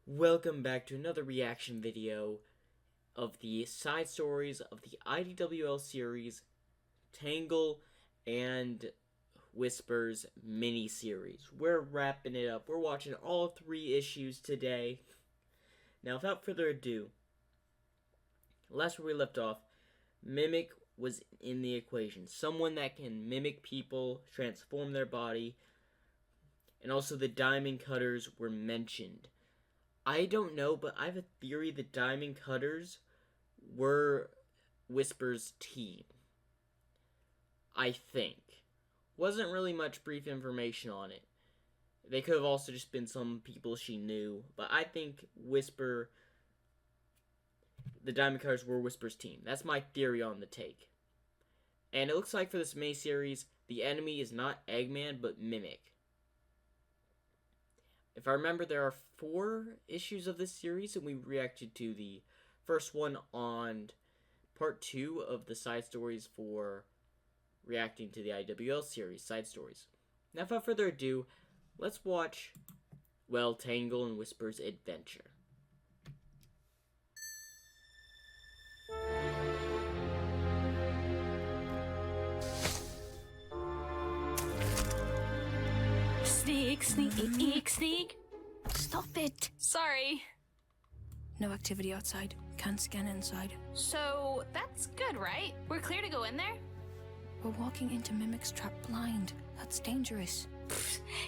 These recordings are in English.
Welcome back to another reaction video of the side stories of the IDWL series Tangle and Whispers miniseries. We're wrapping it up. We're watching all 3 issues today. Now, without further ado, last where we left off, Mimic was in the equation. Someone that can mimic people, transform their body, and also the diamond cutters were mentioned. I don't know, but I have a theory the diamond cutters were Whisper's team. I think. Wasn't really much brief information on it. They could have also just been some people she knew, but I think the diamond cutters were Whisper's team. That's my theory on the take. And it looks like for this miniseries, the enemy is not Eggman, but Mimic. If I remember, there are 4 issues of this series, and we reacted to the first one on part 2 of the side stories for reacting to the IWL series, side stories. Now, without further ado, let's watch, well, Tangle and Whisper's adventure. Sneak, sneak, sneak. Stop it! Sorry. No activity outside. Can't scan inside. So, that's good, right? We're clear to go in there? We're walking into Mimic's trap blind. That's dangerous.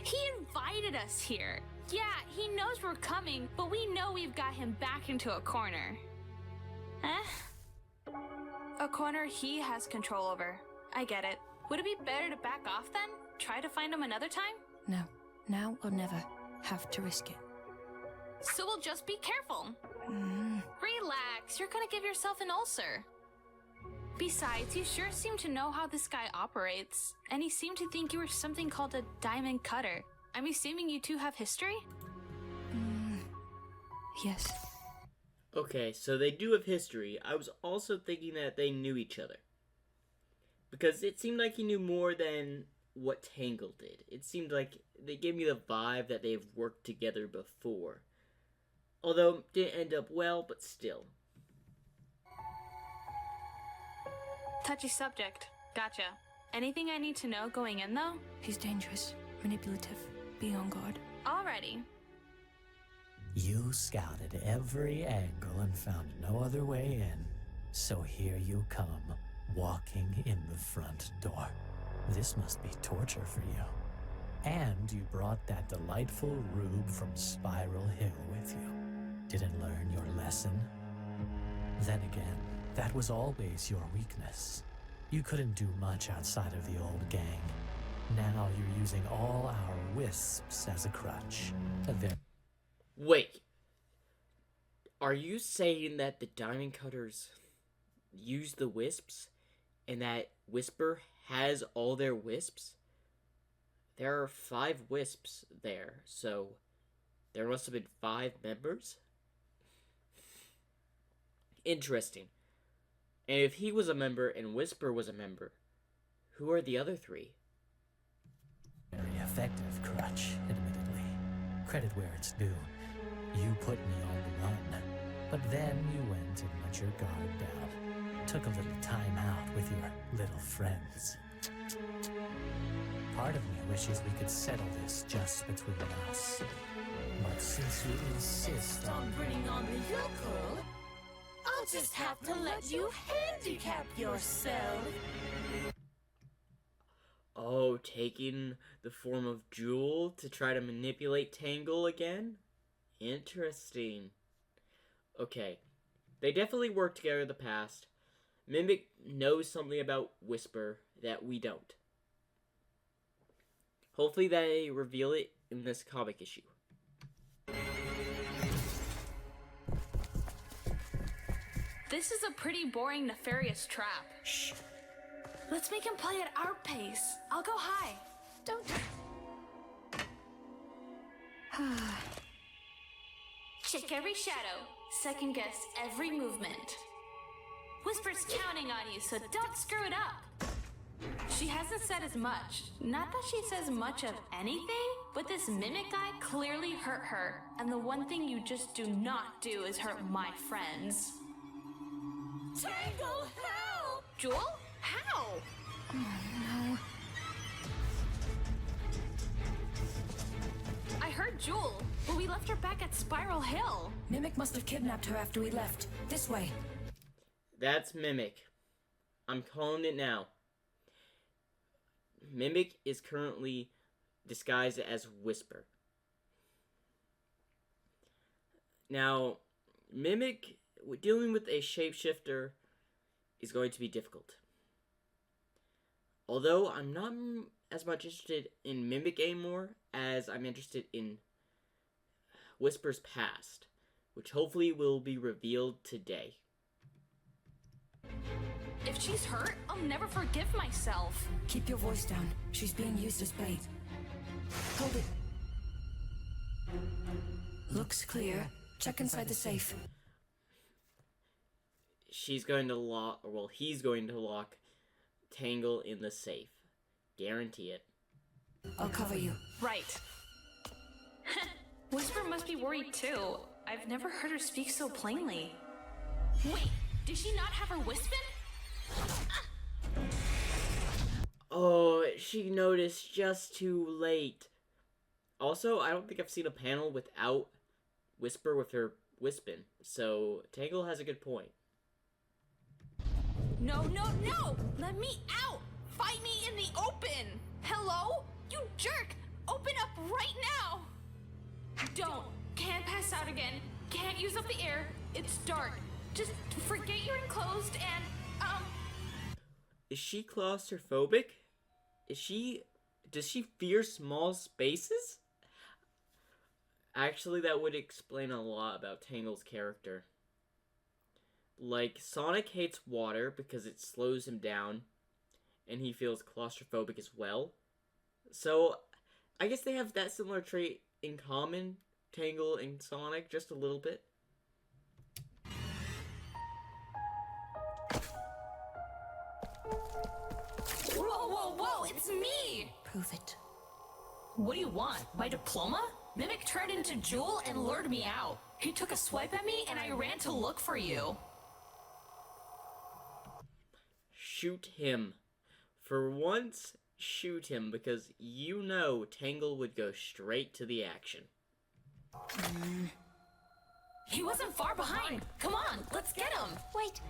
He invited us here. Yeah, he knows we're coming, but we know we've got him back into a corner. A corner he has control over. I get it. Would it be better to back off then? Try to find him another time? No. Now or never. Have to risk it. So we'll just be careful. Relax, you're gonna give yourself an ulcer. Besides, you sure seem to know how this guy operates, and he seemed to think you were something called a diamond cutter. I'm assuming you two have history? Yes. Okay, so they do have history. I was also thinking that they knew each other. Because it seemed like he knew more than what Tangle did. It seemed like they gave me the vibe that they've worked together before. Although, didn't end up well, but still. Touchy subject. Gotcha. Anything I need to know going in, though? He's dangerous. Manipulative. Be on guard. Alrighty. You scouted every angle and found no other way in. So here you come, walking in the front door. This must be torture for you. And you brought that delightful rube from Spiral Hill with you. Didn't learn your lesson? Then again, that was always your weakness. You couldn't do much outside of the old gang. Now you're using all our wisps as a crutch. Wait. Are you saying that the diamond cutters use the wisps? And that Whisper has all their wisps? There are 5 wisps there, so there must have been 5 members? Interesting. And if he was a member and Whisper was a member, who are the other 3? Very effective crutch, admittedly. Credit where it's due. You put me on the run. But then you went and let your guard down. Took a little time out with your little friends. Part of me wishes we could settle this just between us. But since you insist on bringing on the yokel, I'll just have to let you handicap yourself. Oh, taking the form of Jewel to try to manipulate Tangle again? Interesting. Okay, they definitely worked together in the past. Mimic knows something about Whisper that we don't. Hopefully they reveal it in this comic issue. This is a pretty boring, nefarious trap. Shh. Let's make him play at our pace. I'll go high. Don't. Check every shadow. Second guess every movement. Whisper's counting on you, so don't screw it up. She hasn't said as much. Not that she says much of anything, but this mimic guy clearly hurt her, and the one thing you just do not do is hurt my friends. Tangle, help! Jewel? How? No. I heard Jewel, but we left her back at Spiral Hill. Mimic must have kidnapped her after we left. This way. That's Mimic. I'm calling it now. Mimic is currently disguised as Whisper. Now, Mimic, dealing with a shapeshifter is going to be difficult. Although I'm not as much interested in Mimic anymore as I'm interested in Whisper's past, which hopefully will be revealed today. If she's hurt, I'll never forgive myself. Keep your voice down. She's being used as bait. Hold it. Looks clear. Check inside the safe. She's going to lock, well, he's going to lock Tangle in the safe. Guarantee it. I'll cover you. Right. Whisper must be worried too. I've never heard her speak so plainly. Wait, did she not have her Wispin? Oh, she noticed just too late. Also, I don't think I've seen a panel without Whisper with her Wispin, so Tangle has a good point. No, no, no! Let me out! Fight me in the open! Hello? You jerk! Open up right now! Don't. Can't pass out again. Can't use up the air. It's dark. Just forget you're enclosed and, Is she claustrophobic? Does she fear small spaces? Actually, that would explain a lot about Tangle's character. Like, Sonic hates water because it slows him down, and he feels claustrophobic as well. So, I guess they have that similar trait in common, Tangle and Sonic, just a little bit. Whoa, whoa, whoa! It's me! Prove it. What do you want? My diploma? Mimic turned into Jewel and lured me out. He took a swipe at me and I ran to look for you. Shoot him. For once, shoot him, because you know Tangle would go straight to the action. He wasn't far behind. Come on, let's get him. Wait.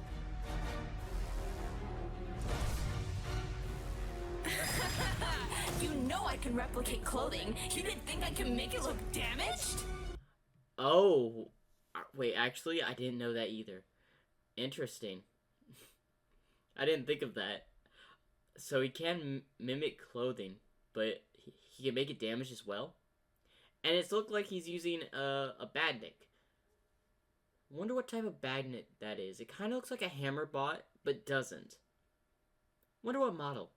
You know I can replicate clothing. You didn't think I could make it look damaged? Oh, wait, actually, I didn't know that either. Interesting. I didn't think of that. So he can mimic clothing, but he can make it damaged as well? And it's looked like he's using a badnik. Wonder what type of badnik that is. It kind of looks like a hammer bot, but doesn't. Wonder what model.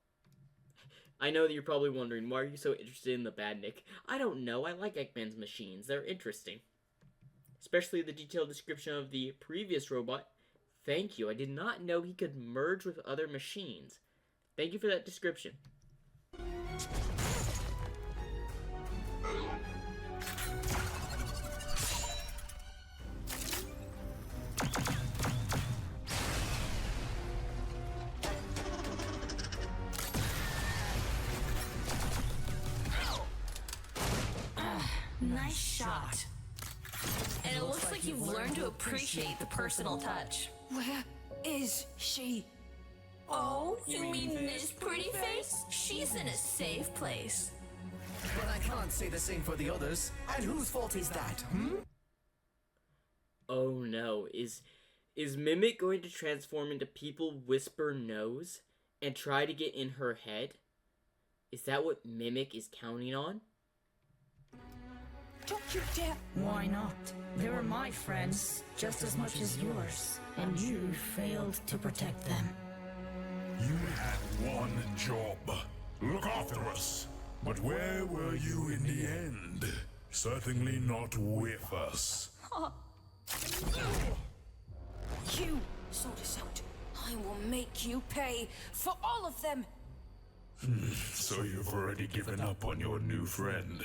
I know that you're probably wondering, why are you so interested in the badnik? I don't know, I like Eggman's machines. They're interesting. Especially the detailed description of the previous robot. Thank you, I did not know he could merge with other machines. Thank you for that description. Nice shot. And it looks like you've learned to appreciate the personal touch. Where is she? Oh, you mean Miss Pretty Face? She's in a safe place. But I can't say the same for the others. And whose fault is that, Oh no, is Mimic going to transform into people Whisper knows and try to get in her head? Is that what Mimic is counting on? Don't you dare! Why not? They were my friends, just as much as yours. And you failed to protect them. You had one job. Look after us. But where were you in the end? Certainly not with us. You sort this out. I will make you pay for all of them. So you've already given up on your new friend.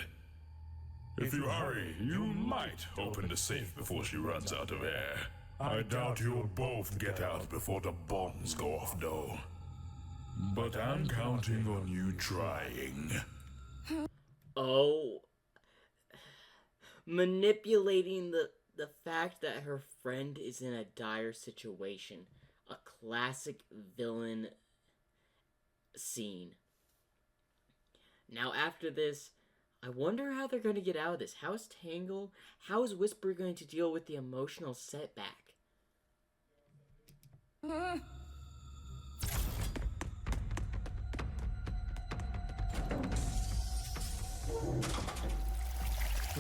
If you hurry, you might open the safe before she runs out of air. I doubt you'll both get out before the bombs go off, though. But I'm counting on you trying. Oh. Manipulating the fact that her friend is in a dire situation. A classic villain scene. Now after this, I wonder how they're going to get out of this. How's Tangle? How is Whisper going to deal with the emotional setback?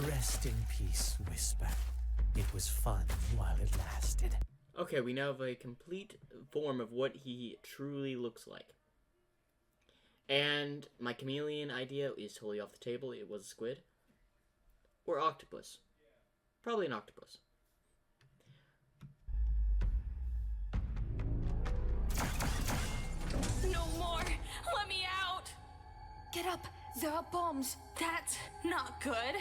Rest in peace, Whisper. It was fun while it lasted. Okay, we now have a complete form of what he truly looks like. And my chameleon idea is totally off the table. It was a squid. Or octopus. Probably an octopus. No more! Let me out! Get up! There are bombs! That's not good.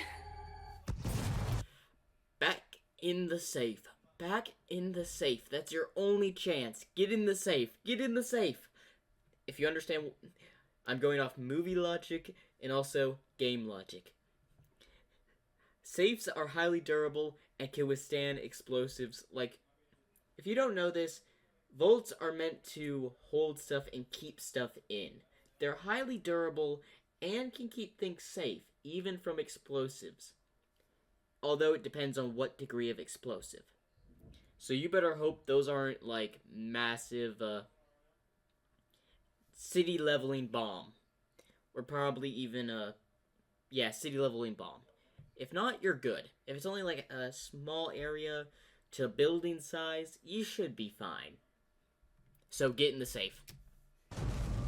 Back in the safe. Back in the safe. That's your only chance. Get in the safe. Get in the safe. If you understand, I'm going off movie logic and also game logic. Safes are highly durable and can withstand explosives. Like, if you don't know this, vaults are meant to hold stuff and keep stuff in. They're highly durable and can keep things safe, even from explosives. Although it depends on what degree of explosive. So you better hope those aren't, like, massive, city-leveling bomb. Or probably even city-leveling bomb. If not, you're good. If it's only, like, a small area to building size, you should be fine. So get in the safe.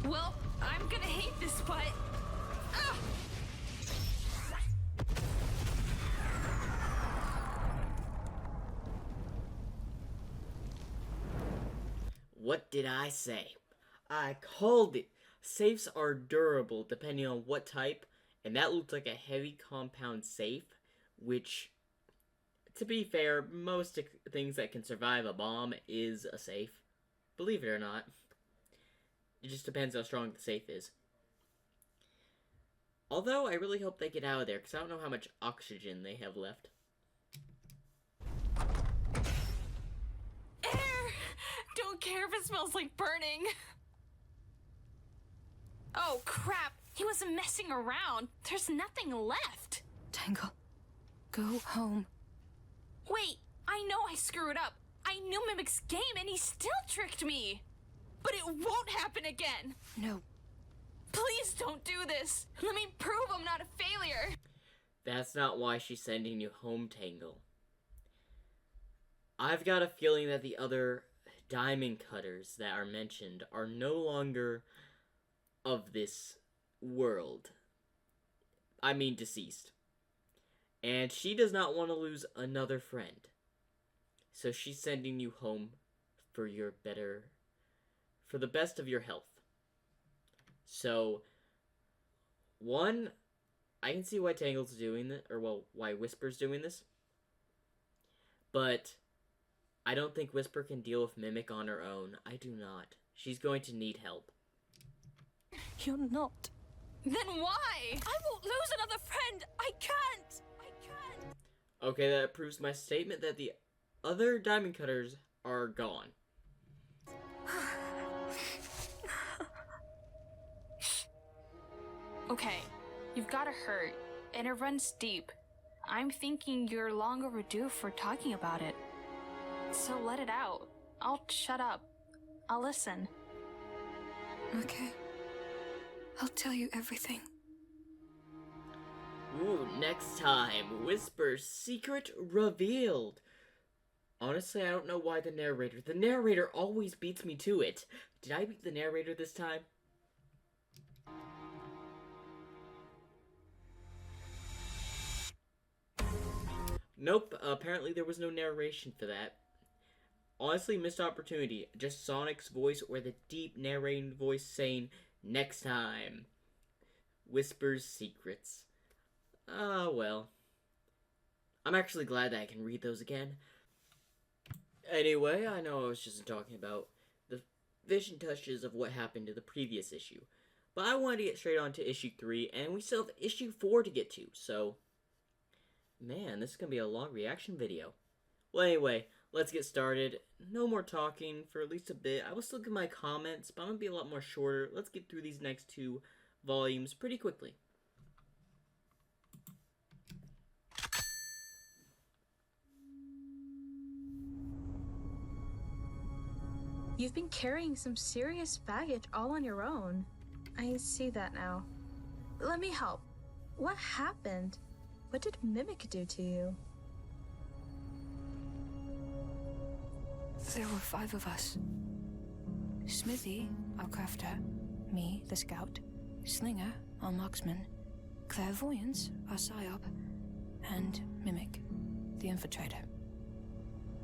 Well, I'm gonna hate this, but... Ah! What did I say? I called it. Safes are durable depending on what type, and that looked like a heavy compound safe, which, to be fair, most things that can survive a bomb is a safe. Believe it or not. It just depends how strong the safe is. Although, I really hope they get out of there, because I don't know how much oxygen they have left. Air! Don't care if it smells like burning. Oh, crap. He wasn't messing around. There's nothing left. Tangle, go home. Wait, I know I screwed up. I knew Mimic's game and he still tricked me. But it won't happen again. No. Please don't do this. Let me prove I'm not a failure. That's not why she's sending you home, Tangle. I've got a feeling that the other diamond cutters that are mentioned are no longer of this world. I mean deceased. And she does not want to lose another friend. So she's sending you home for the best of your health. So, one, I can see why Tangle's doing this, or well, why Whisper's doing this. But I don't think Whisper can deal with Mimic on her own. I do not. She's going to need help. You're not. Then why? I won't lose another friend! I can't! Okay, that proves my statement that the other diamond cutters are gone. Okay, you've got a hurt, and it runs deep. I'm thinking you're long overdue for talking about it. So let it out. I'll shut up. I'll listen. Okay. I'll tell you everything. Ooh, next time, Whisper's secret revealed. Honestly, I don't know why the narrator always beats me to it. Did I beat the narrator this time? Nope, apparently there was no narration for that. Honestly, missed opportunity. Just Sonic's voice or the deep narrating voice saying, next time. Whisper's secrets. Ah, well. I'm actually glad that I can read those again. Anyway, I know I was just talking about the vision touches of what happened to the previous issue, but I wanted to get straight on to issue 3, and we still have issue 4 to get to, so man, this is going to be a long reaction video. Well, anyway, let's get started. No more talking for at least a bit. I will still give my comments, but I'm going to be a lot more shorter. Let's get through these next 2 volumes pretty quickly. You've been carrying some serious baggage all on your own. I see that now. Let me help. What happened? What did Mimic do to you? There were 5 of us. Smithy, our crafter, me, the scout, Slinger, our marksman, Clairvoyance, our psyop, and Mimic, the infiltrator.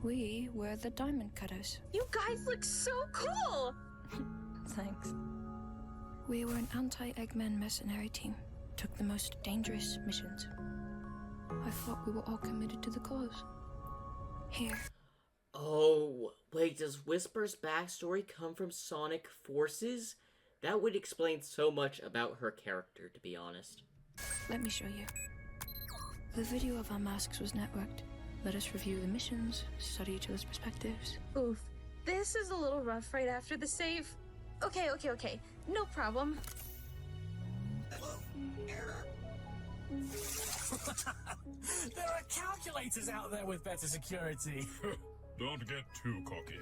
We were the diamond cutters. You guys look so cool! Thanks. We were an anti-Eggman mercenary team. Took the most dangerous missions. I thought we were all committed to the cause. Here. Oh, wait, does Whisper's backstory come from Sonic Forces? That would explain so much about her character, to be honest. Let me show you. The video of our masks was networked. Let us review the missions, study each other's perspectives. Oof. This is a little rough right after the save. Okay. No problem. There are calculators out there with better security. Don't get too cocky.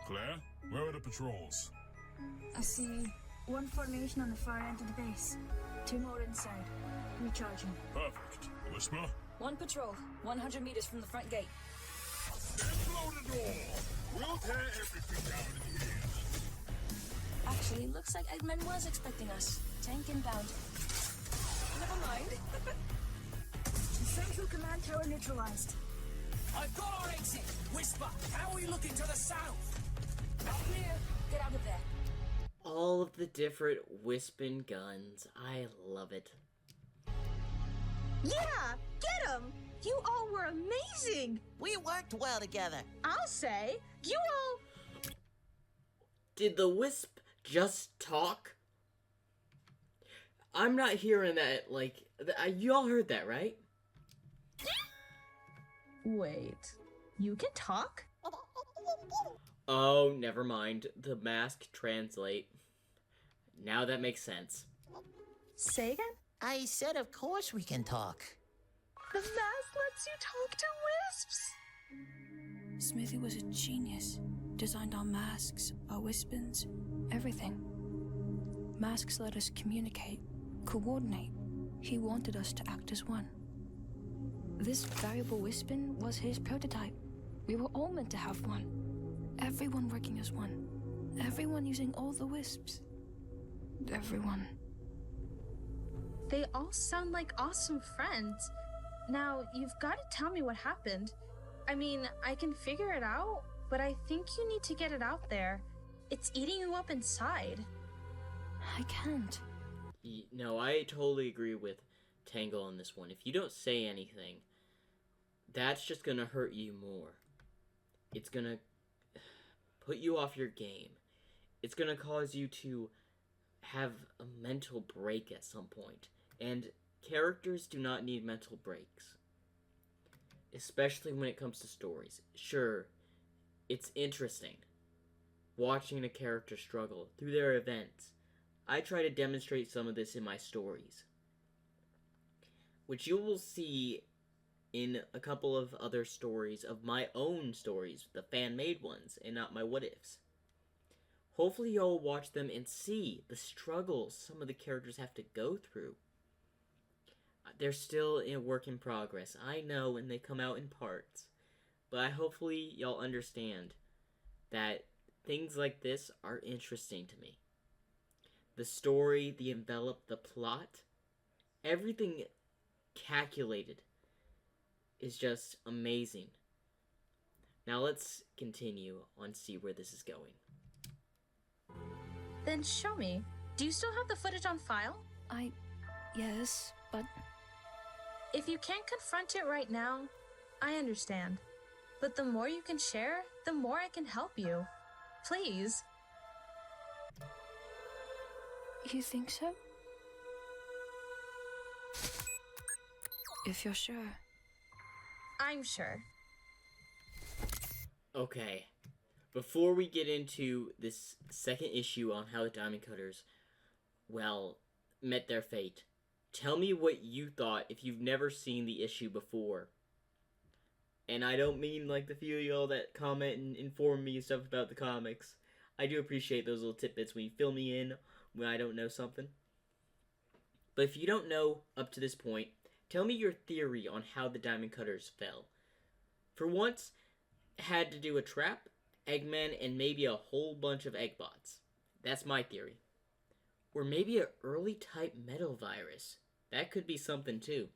Claire, where are the patrols? I see 1 formation on the far end of the base. 2 more inside. Recharging. Perfect. Whisper? 1 patrol, 100 meters from the front gate. Blow the door! We'll tear everything down in here. Actually, looks like Eggman was expecting us. Tank inbound. Never mind. Central command tower neutralized. I've got our exit. Whisper, how are we looking to the south? Not clear. Get out of there. All of the different Wispin guns. I love it. Yeah! Get him! You all were amazing! We worked well together. I'll say, you all... Did the Wisp just talk? I'm not hearing that, like... You all heard that, right? Wait, you can talk? Oh, never mind. The mask translate. Now that makes sense. Say again? I said of course we can talk. The mask lets you talk to wisps! Smithy was a genius. Designed our masks, our Wispins, everything. Masks let us communicate, coordinate. He wanted us to act as one. This variable Wispin was his prototype. We were all meant to have one. Everyone working as one. Everyone using all the Wisps. Everyone. They all sound like awesome friends. Now, you've got to tell me what happened. I mean, I can figure it out, but I think you need to get it out there. It's eating you up inside. I can't. No, I totally agree with Tangle on this one. If you don't say anything, that's just gonna hurt you more. It's gonna put you off your game. It's gonna cause you to have a mental break at some point. And characters do not need mental breaks. Especially when it comes to stories. Sure, it's interesting watching a character struggle through their events. I try to demonstrate some of this in my stories, which you will see in a couple of other stories of my own stories, the fan-made ones, and not my what-ifs. Hopefully you'll watch them and see the struggles some of the characters have to go through. They're still a work in progress, I know, when they come out in parts. But hopefully y'all understand that things like this are interesting to me. The story, the envelop, the plot, everything calculated is just amazing. Now let's continue on see where this is going. Then show me. Do you still have the footage on file? Yes, but... If you can't confront it right now, I understand. But the more you can share, the more I can help you. Please. You think so? If you're sure. I'm sure. Okay. Before we get into this second issue on how the Diamond Cutters, well, met their fate, tell me what you thought if you've never seen the issue before. And I don't mean like the few of y'all that comment and inform me stuff about the comics. I do appreciate those little tidbits when you fill me in when I don't know something. But if you don't know up to this point, tell me your theory on how the Diamond Cutters fell. For once, had to do a trap, Eggman, and maybe a whole bunch of Eggbots. That's my theory. Or maybe an early type metal virus. That could be something too.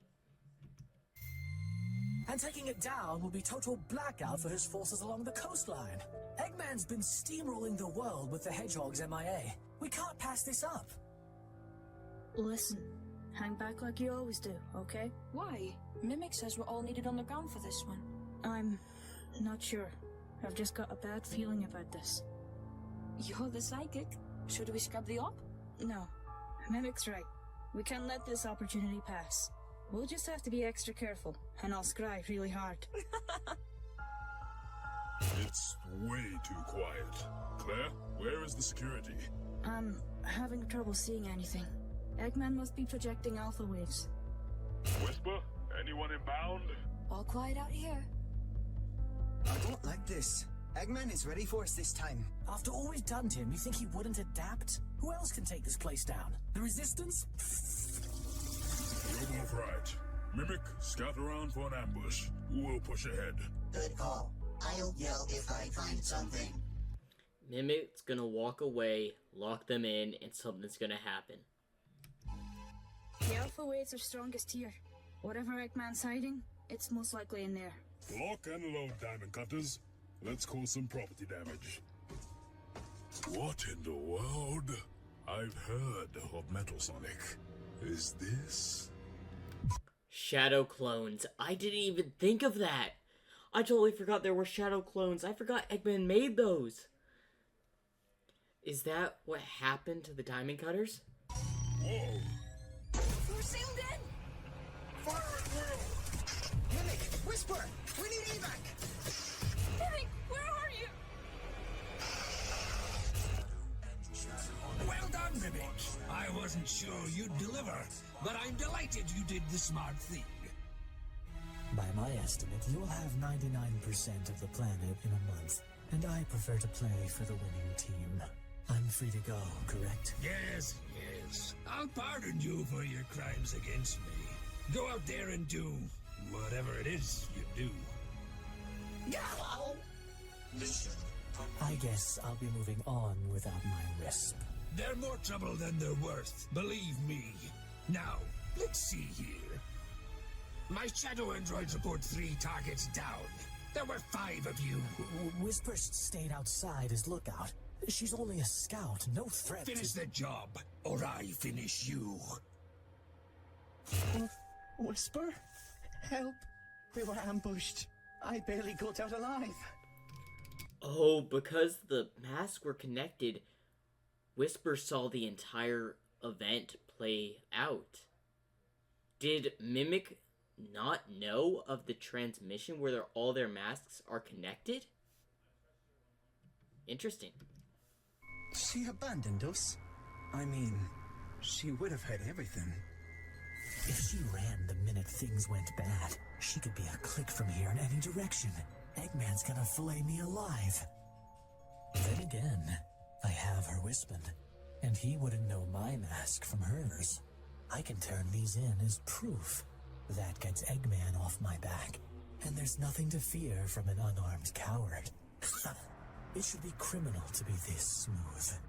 And taking it down will be total blackout for his forces along the coastline. Eggman's been steamrolling the world with the Hedgehog's MIA. We can't pass this up. Listen, hang back like you always do, okay? Why? Mimic says we're all needed on the ground for this one. I'm not sure. I've just got a bad feeling about this. You're the psychic. Should we scrub the op? No, Mimic's right. We can't let this opportunity pass. We'll just have to be extra careful, and I'll scry really hard. It's way too quiet. Claire, where is the security? I'm having trouble seeing anything. Eggman must be projecting alpha waves. Whisper? Anyone inbound? All quiet out here. I don't like this. Eggman is ready for us this time. After all we've done to him, you think he wouldn't adapt? Who else can take this place down? The Resistance? You're both right. Mimic, scout around for an ambush. We'll push ahead. Good call. I'll yell if I find something. Mimic's gonna walk away, lock them in, and something's gonna happen. The alpha waves are strongest here. Whatever Eggman's hiding, it's most likely in there. Lock and load, Diamond Cutters. Let's cause some property damage. What in the world? I've heard of Metal Sonic. Is this? Shadow clones. I didn't even think of that. I totally forgot there were shadow clones. I forgot Eggman made those. Is that what happened to the Diamond Cutters? Whoa! We're sealed in! Fire at will! Mimic, Whisper, we need evac! Mimic, where are you? Well done, Mimic. I wasn't sure you'd deliver, but I'm delighted you did the smart thing. By my estimate, you'll have 99% of the planet in a month, and I prefer to play for the winning team. I'm free to go, correct? Yes, yes. I'll pardon you for your crimes against me. Go out there and do whatever it is you do. I guess I'll be moving on without my wisp. They're more trouble than they're worth, believe me. Now, let's see here. My shadow androids report 3 targets down. There were 5 of you. Whisper stayed outside as lookout. She's only a scout, no threat. Finish the job, or I finish you. Whisper? Help! We were ambushed. I barely got out alive. Oh, because the masks were connected, Whisper saw the entire event play out. Did Mimic not know of the transmission where all their masks are connected? Interesting. She abandoned us. I mean, she would have heard everything. If she ran the minute things went bad, she could be a click from here in any direction. Eggman's gonna fillet me alive. Then again, I have her Wispin, and he wouldn't know my mask from hers. I can turn these in as proof. That gets Eggman off my back, and there's nothing to fear from an unarmed coward. It should be criminal to be this smooth.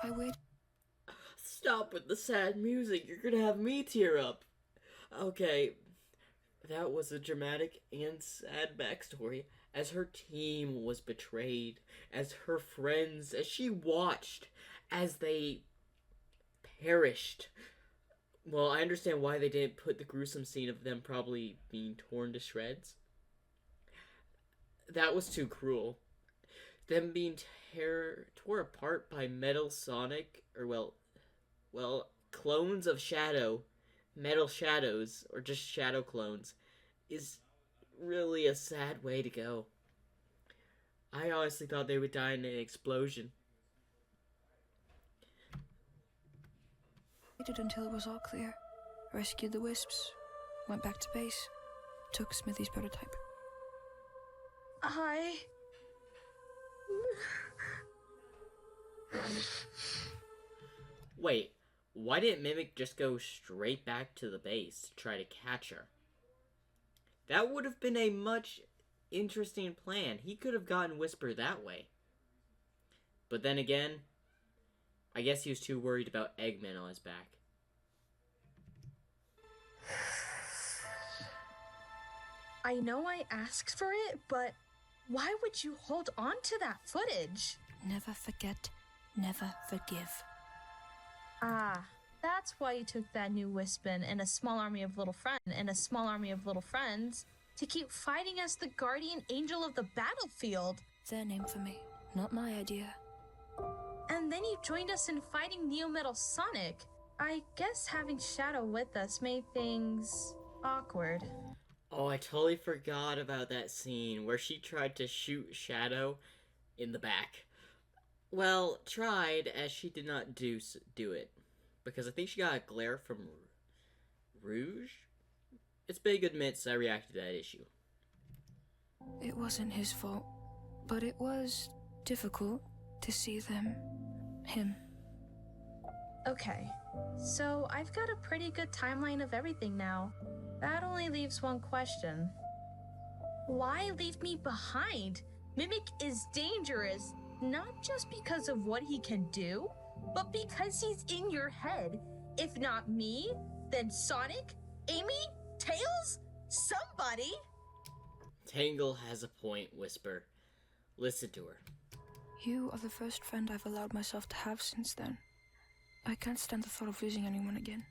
I would. Stop with the sad music. You're gonna have me tear up. Okay, that was a dramatic and sad backstory. As her team was betrayed, as her friends, as she watched as they perished. Well, I understand why they didn't put the gruesome scene of them probably being torn to shreds. That was too cruel. Them being tore apart by metal Sonic, or well, clones of Shadow, metal shadows, or just shadow clones, is really a sad way to go. I honestly thought they would die in an explosion. Waited until it was all clear, rescued the wisps, went back to base, took Smithy's prototype. Wait, why didn't Mimic just go straight back to the base to try to catch her? That would have been a much interesting plan. He could have gotten Whisper that way. But then again, I guess he was too worried about Eggman on his back. I know I asked for it, but why would you hold on to that footage? Never forget, never forgive. Ah, that's why you took that new Wispin and a small army of little friends to keep fighting as the guardian angel of the battlefield. Their name for me, not my idea. And then you joined us in fighting Neo Metal Sonic. I guess having Shadow with us made things awkward. Oh, I totally forgot about that scene where she tried to shoot Shadow in the back. Well, tried, as she did not do it. Because I think she got a glare from Rouge? It's big admits I reacted to that issue. It wasn't his fault, but it was difficult to see him. Okay, so I've got a pretty good timeline of everything now. That only leaves one question. Why leave me behind? Mimic is dangerous, not just because of what he can do, but because he's in your head. If not me, then Sonic, Amy, Tails, somebody. Tangle has a point, Whisper. Listen to her. You are the first friend I've allowed myself to have since then. I can't stand the thought of losing anyone again.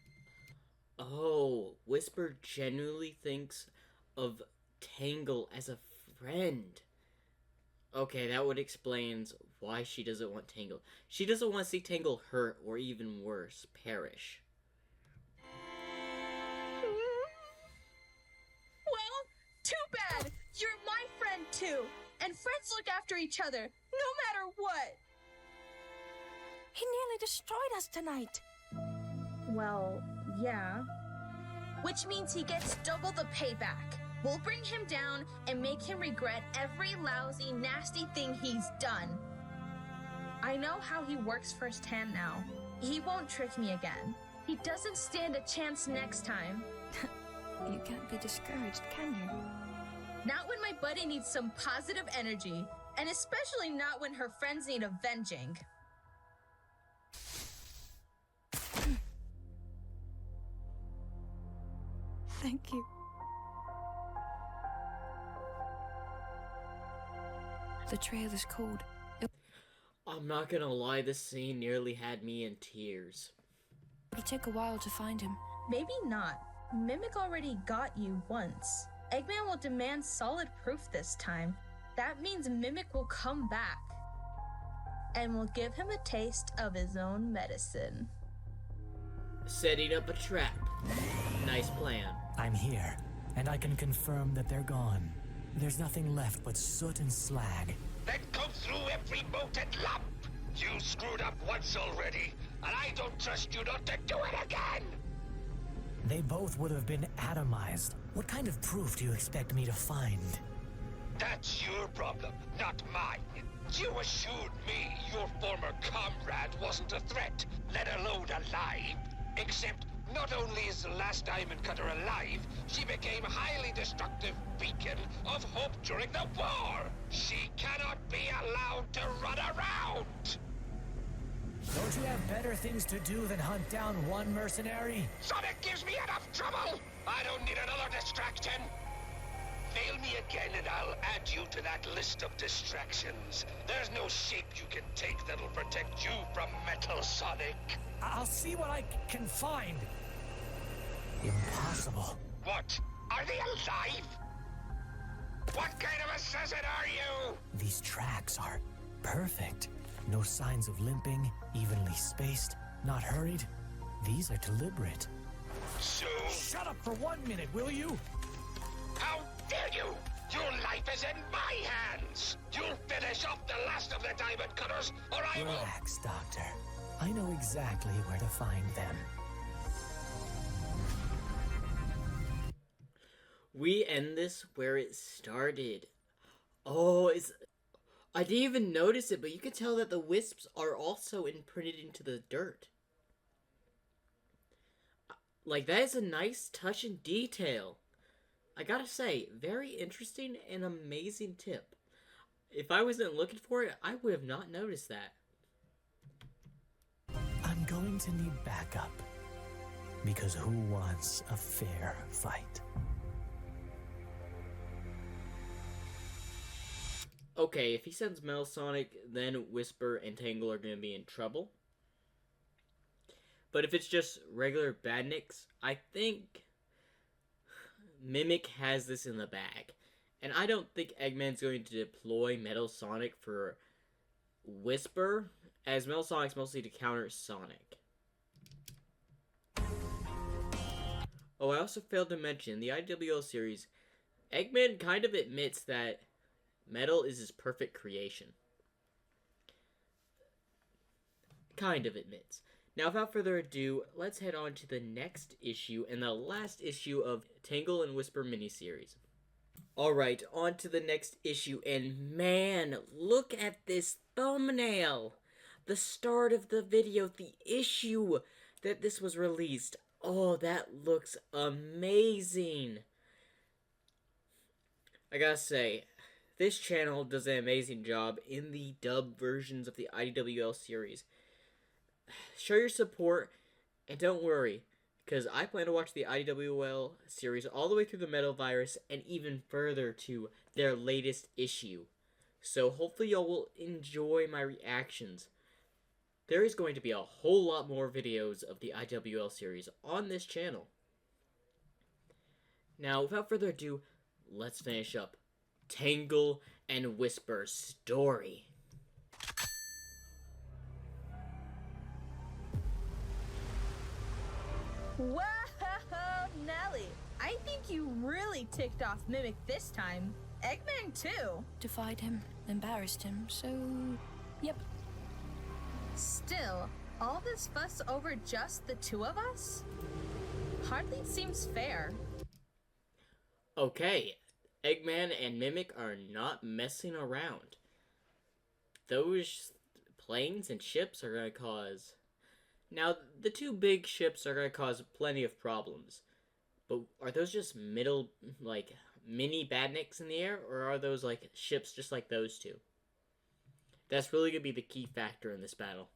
Oh, Whisper genuinely thinks of Tangle as a friend. Okay, that would explain why she doesn't want Tangle. She doesn't want to see Tangle hurt, or even worse, perish. Well, too bad. You're my friend too. And friends look after each other, no matter what. He nearly destroyed us tonight. Well, yeah. Which means he gets double the payback. We'll bring him down and make him regret every lousy, nasty thing he's done. I know how he works firsthand now. He won't trick me again. He doesn't stand a chance next time. You can't be discouraged, can you? Not when my buddy needs some positive energy, and especially not when her friends need avenging. Thank you. The trail is cold. I'm not gonna lie, this scene nearly had me in tears. It'll take a while to find him. Maybe not. Mimic already got you once. Eggman will demand solid proof this time. That means Mimic will come back. And will give him a taste of his own medicine. Setting up a trap. Nice plan. I'm here, and I can confirm that they're gone. There's nothing left but soot and slag. Then go through every moat and lump. You screwed up once already, and I don't trust you not to do it again. They both would have been atomized. What kind of proof do you expect me to find? That's your problem, not mine. You assured me your former comrade wasn't a threat, let alone alive. Except, not only is the last diamond cutter alive, she became a highly destructive beacon of hope during the war. She cannot be allowed to run around. Don't you have better things to do than hunt down one mercenary? Sonic gives me enough trouble. I don't need another distraction. Fail me again and I'll add you to that list of distractions. There's no shape you can take that'll protect you from Metal Sonic. I'll see what I can find. Impossible. What? Are they alive? What kind of assassin are you? These tracks are perfect. No signs of limping, evenly spaced, not hurried. These are deliberate. So... Shut up for 1 minute, will you? How dare you? Your life is in my hands! You'll finish off the last of the diamond cutters, or I will... Relax, Doctor. I know exactly where to find them. We end this where it started. Oh, I didn't even notice it, but you can tell that the wisps are also imprinted into the dirt. Like, that is a nice touch and detail. I gotta say, very interesting and amazing tip. If I wasn't looking for it, I would have not noticed that. I'm going to need backup. Because who wants a fair fight? Okay, if he sends Metal Sonic, then Whisper and Tangle are going to be in trouble. But if it's just regular badniks, I think Mimic has this in the bag. And I don't think Eggman's going to deploy Metal Sonic for Whisper, as Metal Sonic's mostly to counter Sonic. Oh, I also failed to mention, the IWL series, Eggman kind of admits that Metal is his perfect creation. Kind of admits. Now, without further ado, let's head on to the next issue and the last issue of Tangle and Whisper miniseries. Alright, on to the next issue, and man, look at this thumbnail! The start of the video, the issue that this was released. Oh, that looks amazing! I gotta say, this channel does an amazing job in the dub versions of the IDWL series. Show your support, and don't worry, because I plan to watch the IDWL series all the way through the Metal Virus and even further to their latest issue. So hopefully y'all will enjoy my reactions. There is going to be a whole lot more videos of the IWL series on this channel. Now, without further ado, let's finish up Tangle and Whisper's story. Whoa, Nelly! I think you really ticked off Mimic this time. Eggman too. Defied him, embarrassed him, so... Yep. Still, all this fuss over just the two of us? Hardly seems fair. Okay, Eggman and Mimic are not messing around. Those planes and ships are going to cause... Now, the two big ships are going to cause plenty of problems. But are those just mini badniks in the air? Or are those, ships just like those two? That's really going to be the key factor in this battle.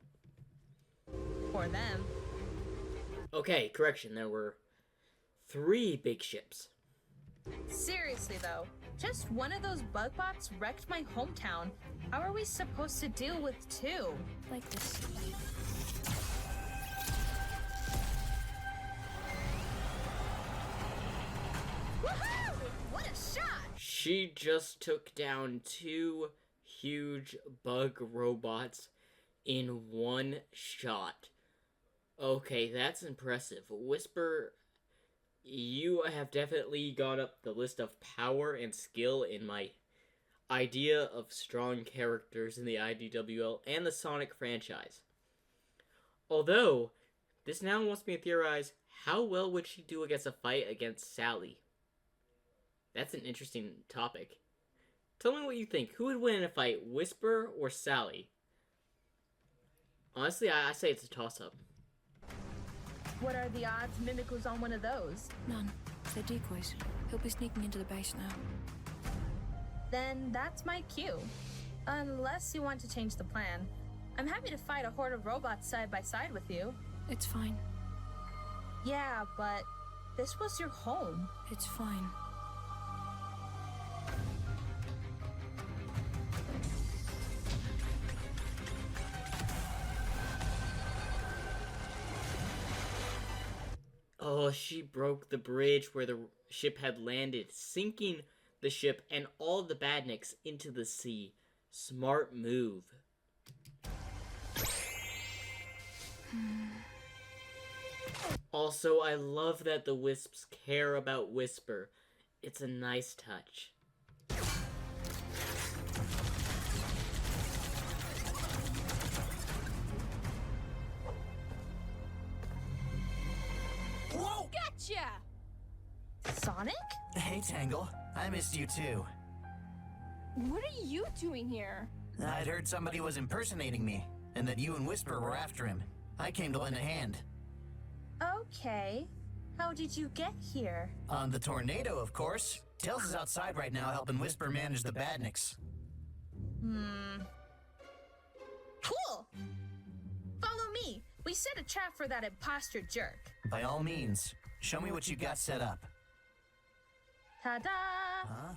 For them. Okay, correction, there were 3 big ships. Seriously though, just one of those bug bots wrecked my hometown. How are we supposed to deal with 2? Like this. Woohoo! What a shot! She just took down 2 huge bug robots in one shot. Okay, that's impressive. Whisper, you have definitely gone up the list of power and skill in my idea of strong characters in the IDWL and the Sonic franchise. Although, this now wants me to theorize, how well would she do against a fight against Sally? That's an interesting topic. Tell me what you think. Who would win in a fight, Whisper or Sally? Honestly, I say it's a toss-up. What are the odds Mimic was on one of those? None. They're decoys. He'll be sneaking into the base now. Then that's my cue. Unless you want to change the plan. I'm happy to fight a horde of robots side by side with you. It's fine. Yeah, but this was your home. It's fine. Oh, she broke the bridge where the ship had landed, sinking the ship and all the badniks into the sea. Smart move. Also, I love that the Wisps care about Whisper. It's a nice touch. Whoa! Gotcha! Sonic? Hey, Tangle. I missed you too. What are you doing here? I'd heard somebody was impersonating me, and that you and Whisper were after him. I came to lend a hand. Okay. How did you get here? On the tornado, of course. Tails is outside right now helping Whisper manage the badniks. Cool! Follow me. We set a trap for that imposter jerk. By all means, show me what you got set up. Ta-da! Huh?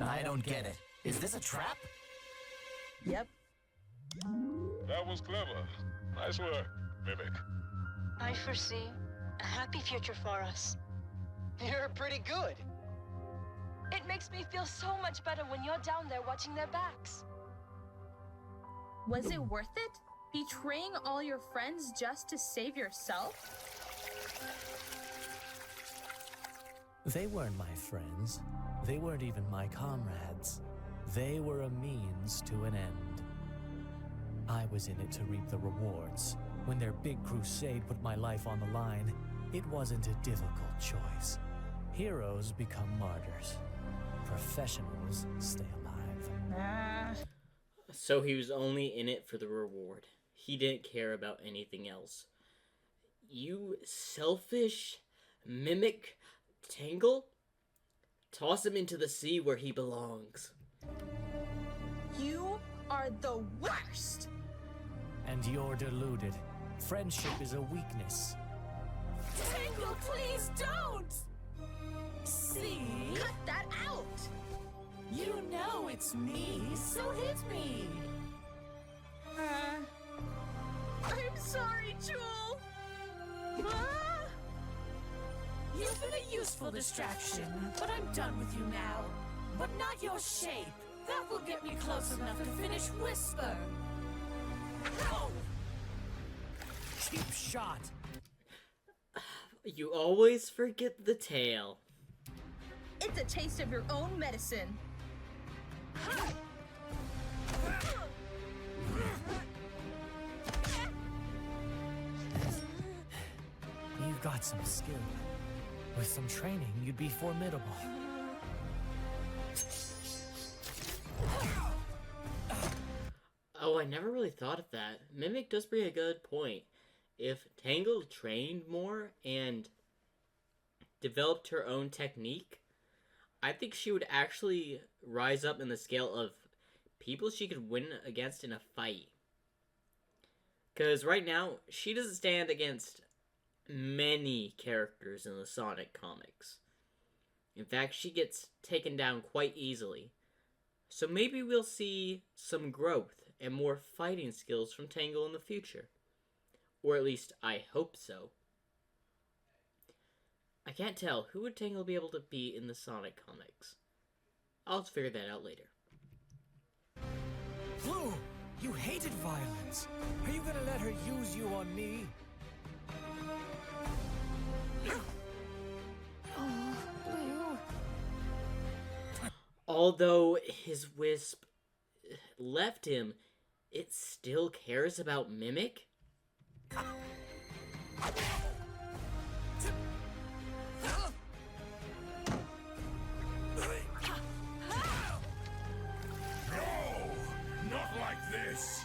I don't get it. Is this a trap? Yep. That was clever. Nice work, Mimic. I foresee a happy future for us. You're pretty good. It makes me feel so much better when you're down there watching their backs. Was it worth it? Betraying all your friends just to save yourself? They weren't my friends. They weren't even my comrades. They were a means to an end. I was in it to reap the rewards. When their big crusade put my life on the line, it wasn't a difficult choice. Heroes become martyrs. Professionals stay alive. So he was only in it for the reward. He didn't care about anything else. You selfish mimic Tangle? Toss him into the sea where he belongs. You are the worst! And you're deluded. Friendship is a weakness. Tangle, please don't! See? Cut that out! You know it's me, so hit me! I'm sorry, Jewel! You've been a useful distraction, but I'm done with you now. But not your shape. That will get me close enough to finish Whisper. No! Cheap shot. You always forget the tail. It's a taste of your own medicine. You've got some skill. With some training, you'd be formidable. Oh, I never really thought of that. Mimic does bring a good point. If Tangle trained more and developed her own technique, I think she would actually rise up in the scale of people she could win against in a fight. Because right now, she doesn't stand against many characters in the Sonic comics. In fact, she gets taken down quite easily. So maybe we'll see some growth and more fighting skills from Tangle in the future. Or at least, I hope so. I can't tell. Who would Tangle be able to be in the Sonic comics? I'll figure that out later. Blue, you hated violence. Are you gonna let her use you on me? Oh, Blue. Although his wisp left him, it still cares about Mimic? No! Not like this!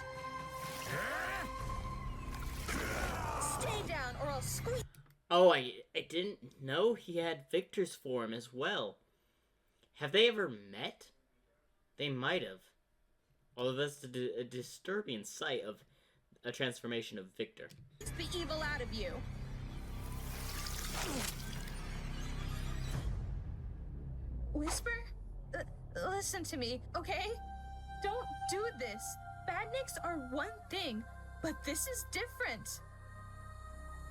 Stay down or I'll squeeze. Oh, I didn't know he had Victor's form as well. Have they ever met? They might have. Although that's a disturbing sight of a transformation of Victor. It's the evil out of you. Whisper? Listen to me, okay? Don't do this. Badniks are one thing, but this is different.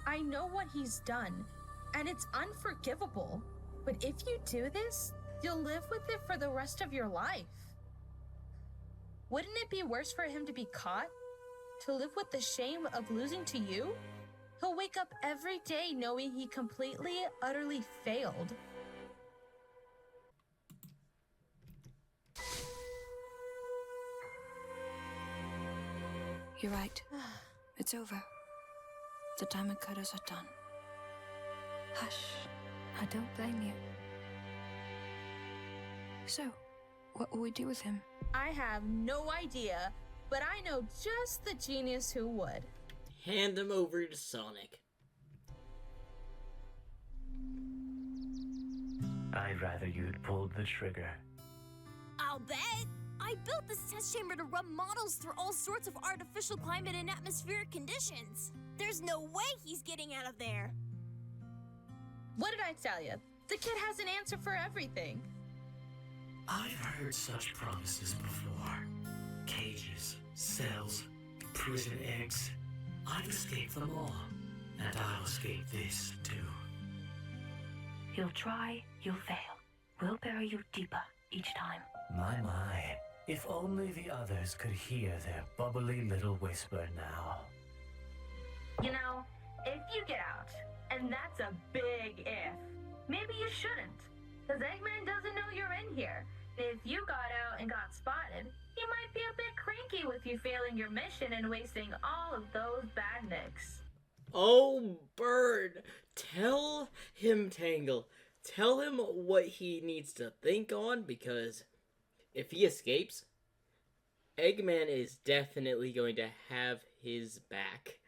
I know what he's done, and it's unforgivable. But if you do this, you'll live with it for the rest of your life. Wouldn't it be worse for him to be caught? To live with the shame of losing to you? He'll wake up every day knowing he completely, utterly failed. You're right. It's over. The diamond cutters are done. Hush. I don't blame you. So, what will we do with him? I have no idea, but I know just the genius who would. Hand him over to Sonic. I'd rather you'd pulled the trigger. I'll bet. I built this test chamber to run models through all sorts of artificial climate and atmospheric conditions. There's no way he's getting out of there. What did I tell you? The kid has an answer for everything. I've heard such promises before. Cages, cells, prison eggs. I've escaped them all, and I'll escape this too. You'll try, you'll fail. We'll bury you deeper each time. My. If only the others could hear their bubbly little whisper now. You know, if you get out, and that's a big if, maybe you shouldn't. Because Eggman doesn't know you're in here. If you got out and got spotted, he might be a bit cranky with you failing your mission and wasting all of those badniks. Oh, Bird! Tell him, Tangle. Tell him what he needs to think on, because if he escapes, Eggman is definitely going to have his back.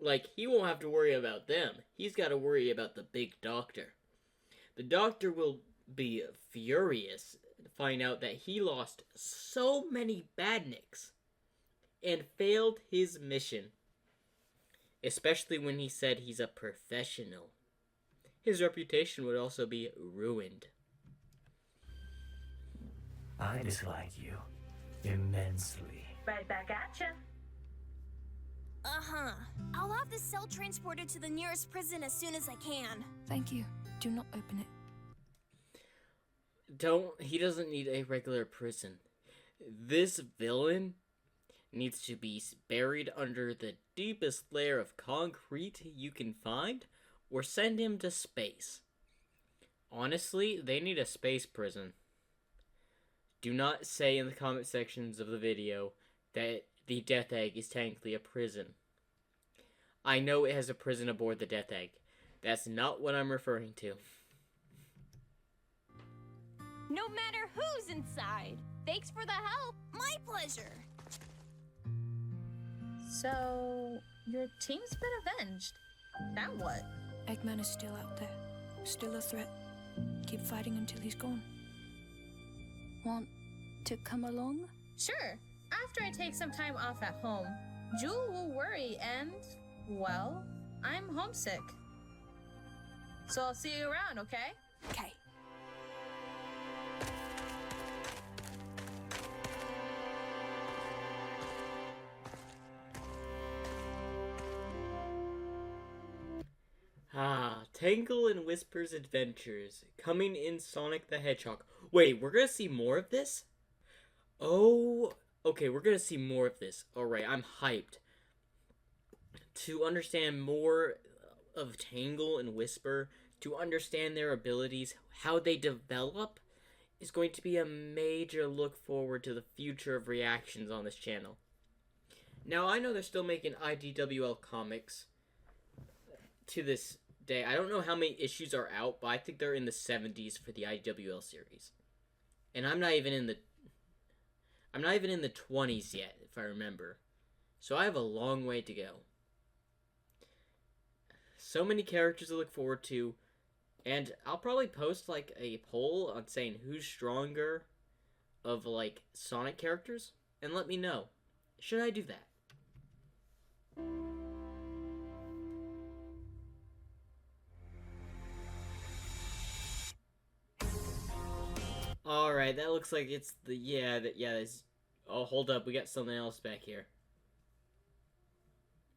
Like, he won't have to worry about them. He's got to worry about the big doctor. The doctor will be furious to find out that he lost so many badniks and failed his mission. Especially when he said he's a professional. His reputation would also be ruined. I dislike you immensely. Right back at ya. Uh-huh. I'll have the cell transported to the nearest prison as soon as I can. Thank you. Do not open it. He doesn't need a regular prison. This villain needs to be buried under the deepest layer of concrete you can find, or send him to space. Honestly, they need a space prison. Do not say in the comment sections of the video that the Death Egg is technically a prison. I know it has a prison aboard the Death Egg. That's not what I'm referring to. No matter who's inside. Thanks for the help. My pleasure. So, your team's been avenged. Now what? Eggman is still out there. Still a threat. Keep fighting until he's gone. Want to come along? Sure. After I take some time off at home, Jewel will worry and, well, I'm homesick. So I'll see you around, okay? Okay. Tangle and Whisper's Adventures, coming in Sonic the Hedgehog. Wait, we're gonna see more of this? Oh, okay, we're gonna see more of this. Alright, I'm hyped. To understand more of Tangle and Whisper, to understand their abilities, how they develop, is going to be a major look forward to the future of reactions on this channel. Now, I know they're still making IDWL comics to this day. I don't know how many issues are out, but I think they're in the 70s for the IDWL series. And I'm not even in the 20s yet, if I remember. So I have a long way to go. So many characters to look forward to, and I'll probably post like a poll on saying who's stronger of like Sonic characters, and let me know. Should I do that? Alright, that looks like it's the, oh, hold up, we got something else back here.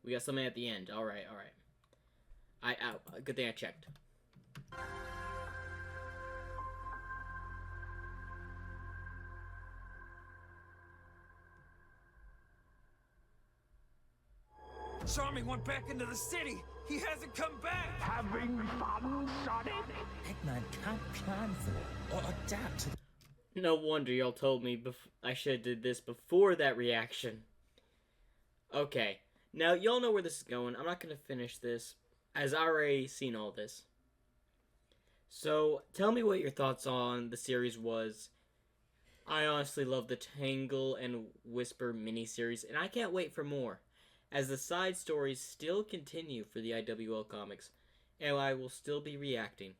We got something at the end, alright. Good thing I checked. Charming went back into the city. He hasn't come back. Having fun, Sonic? Eggman can't plan for or adapt to No wonder y'all told me I should have did this before that reaction. Okay, now y'all know where this is going. I'm not going to finish this, as I already seen all this. So, tell me what your thoughts on the series was. I honestly love the Tangle and Whisper miniseries, and I can't wait for more, as the side stories still continue for the IWL comics, and I will still be reacting.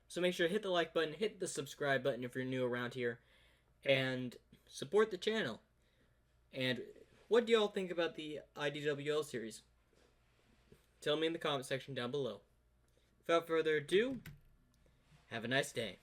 So make sure to hit the like button, hit the subscribe button if you're new around here, and support the channel. And what do y'all think about the IDWL series? Tell me in the comment section down below. Without further ado, have a nice day.